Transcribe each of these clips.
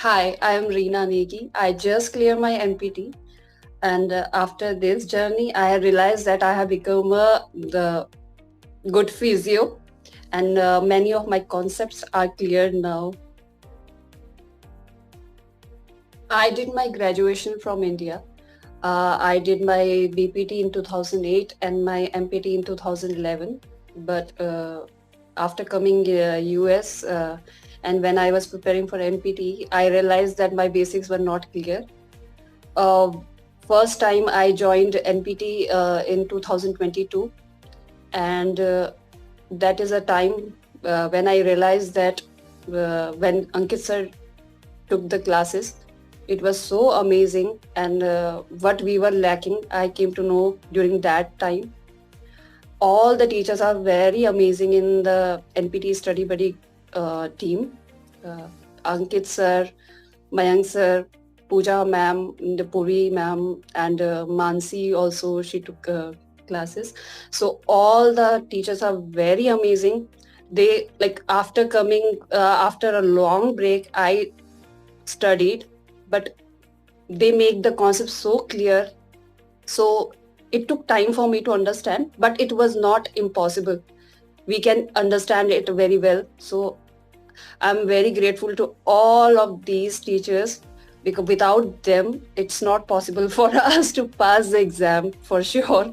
Hi, I am Reena Negi. I just cleared my NPT, and after this journey, I realized that I have become the good physio, and many of my concepts are clear now. I did my graduation from India. I did my BPT in 2008 and my MPT in 2011. But after coming US and when I was preparing for MPT, I realized that my basics were not clear. Uh, First time I joined NPT in 2022, and that is a time when I realized that when Ankit sir took the classes, it was so amazing, and what we were lacking, I came to know during that time. All the teachers are very amazing in the NPT Study Buddy team. Uh, Ankit sir, Mayank sir, Pooja ma'am, the Puri ma'am, and Mansi also, she took classes. So all the teachers are very amazing. They like after coming after a long break, I studied, but they make the concept so clear. So it took time for me to understand, but it was not impossible. We can understand it very well. So I'm very grateful to all of these teachers because without them, it's not possible for us to pass the exam for sure.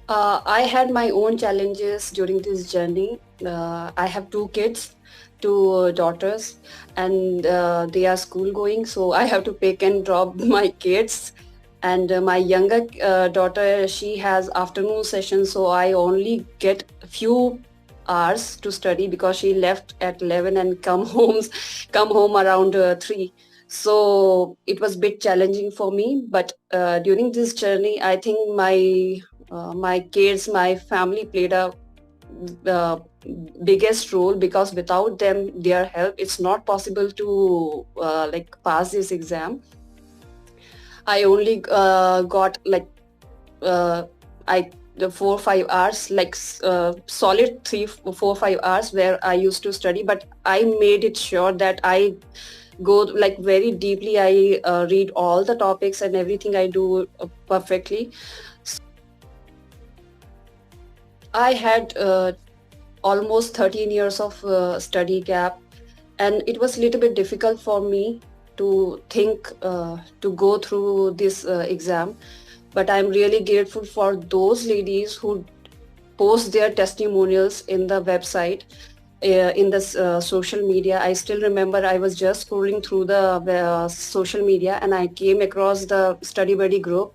I had my own challenges during this journey. I have two kids, two daughters, and they are school going, so I have to pick and drop my kids. And my younger daughter, she has afternoon session, so I only get a few hours to study because she left at 11 and come home around 3. So it was a bit challenging for me, but during this journey, I think my kids, my family played a uh, biggest role because without them, their help, it's not possible to like pass this exam. I only got like uh, I the 4 5 hours, like solid 3 4 5 hours where I used to study, but I made it sure that I go like very deeply. I read all the topics and everything I do perfectly. I had almost 13 years of study gap, and it was a little bit difficult for me to think to go through this exam. But I'm really grateful for those ladies who post their testimonials in the website, in the social media. I still remember I was just scrolling through the social media and I came across the study buddy group,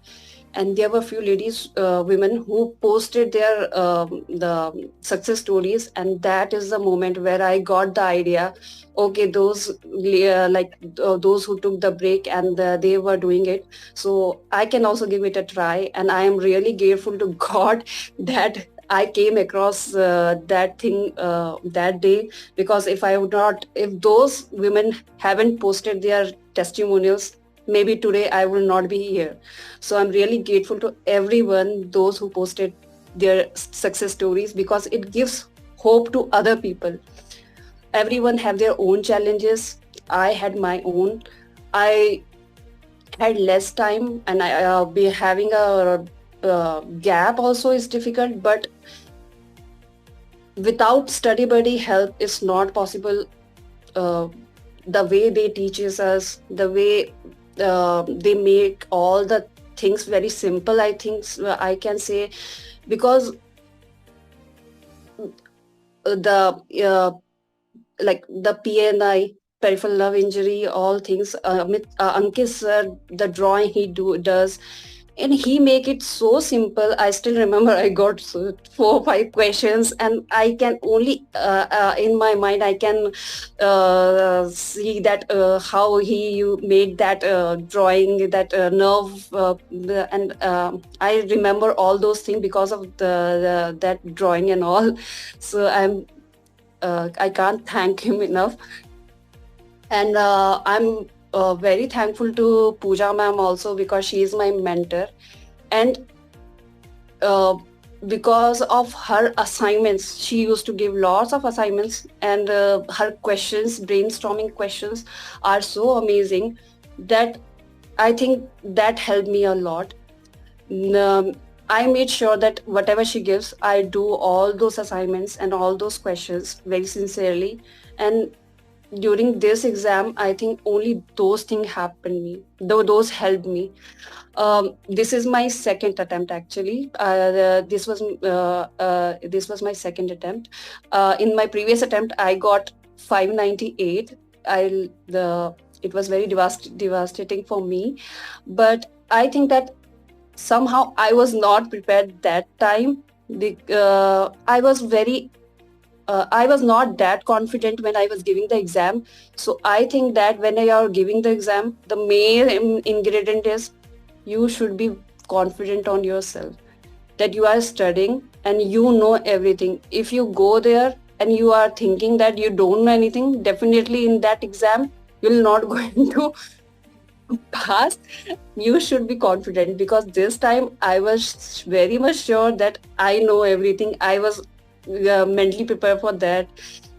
and there were a few ladies, women who posted their the success stories, and that is the moment where I got the idea. Okay, those those who took the break and they were doing it, so I can also give it a try. And I am really grateful to God that I came across that thing that day, because if I would not, if those women haven't posted their testimonials, maybe today I will not be here. So I'm really grateful to everyone, those who posted their success stories, because it gives hope to other people. Everyone have their own challenges. I had my own. I had less time, and I be having a gap also is difficult, but without study buddy help it's not possible. uh, the way they teaches us, the way they make all the things very simple, I think I can say, because the like the PNI, peripheral nerve injury, all things, Ankit sir, the drawing he does, and he make it so simple. I still remember I got 4 5 questions, and I can only in my mind I can see that how he you made that drawing, that nerve, and I remember all those things because of the that drawing and all. So I can't thank him enough. And I'm very thankful to Pooja ma'am also, because she is my mentor. And uh, because of her assignments, she used to give lots of assignments, and her questions, brainstorming questions, are so amazing that I think that helped me a lot. I made sure that whatever she gives, I do all those assignments and all those questions very sincerely. And during this exam, I think only those things happened me, though those helped me. This is my second attempt actually. This was my second attempt. In my previous attempt, I got 598. It was very devastating for me, but I think that somehow I was not prepared that time. I was not that confident when I was giving the exam. So I think that when you are giving the exam, the main ingredient is you should be confident on yourself, that you are studying and you know everything. If you go there and you are thinking that you don't know anything, definitely in that exam you'll not going to pass. You should be confident, because this time I was very much sure that I know everything. I was mentally prepared for that,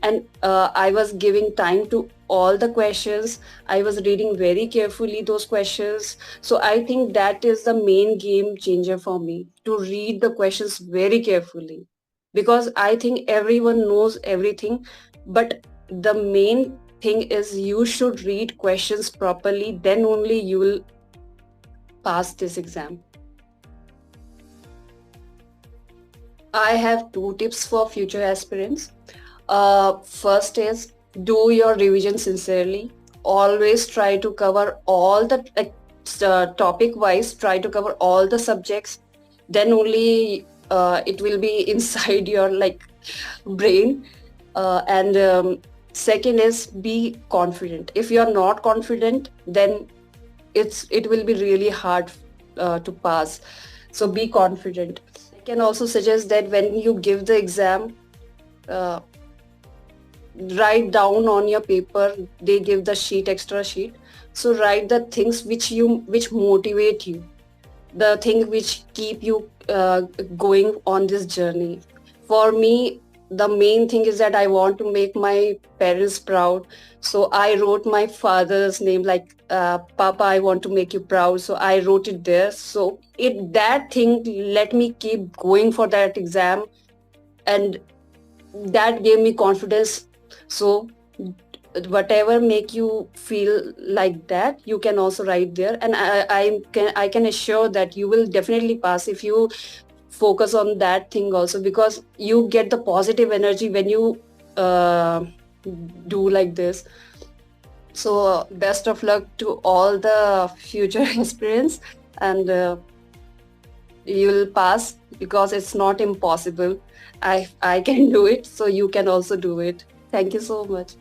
and I was giving time to all the questions. I was reading very carefully those questions. So I think that is the main game changer for me, to read the questions very carefully, because I think everyone knows everything, but the main thing is you should read questions properly, then only you will pass this exam. I have two tips for future aspirants. First is, do your revision sincerely. Always try to cover all the topic wise, try to cover all the subjects. Then only it will be inside your brain. And second is, be confident. If you are not confident, then it will be really hard to pass. So be confident. I can also suggest that when you give the exam, uh, write down on your paper. They give the extra sheet. So write the things which motivate you, the thing which keep you going on this journey. For me, the main thing is that I want to make my parents proud. So I wrote my father's name, like Papa, I want to make you proud. So I wrote it there. So that thing let me keep going for that exam, and that gave me confidence. So whatever make you feel like that, you can also write there, and I can assure that you will definitely pass if you focus on that thing also, because you get the positive energy when you do like this. So best of luck to all the future aspirants, and you will pass, because it's not impossible. I can do it, so you can also do it. Thank you so much.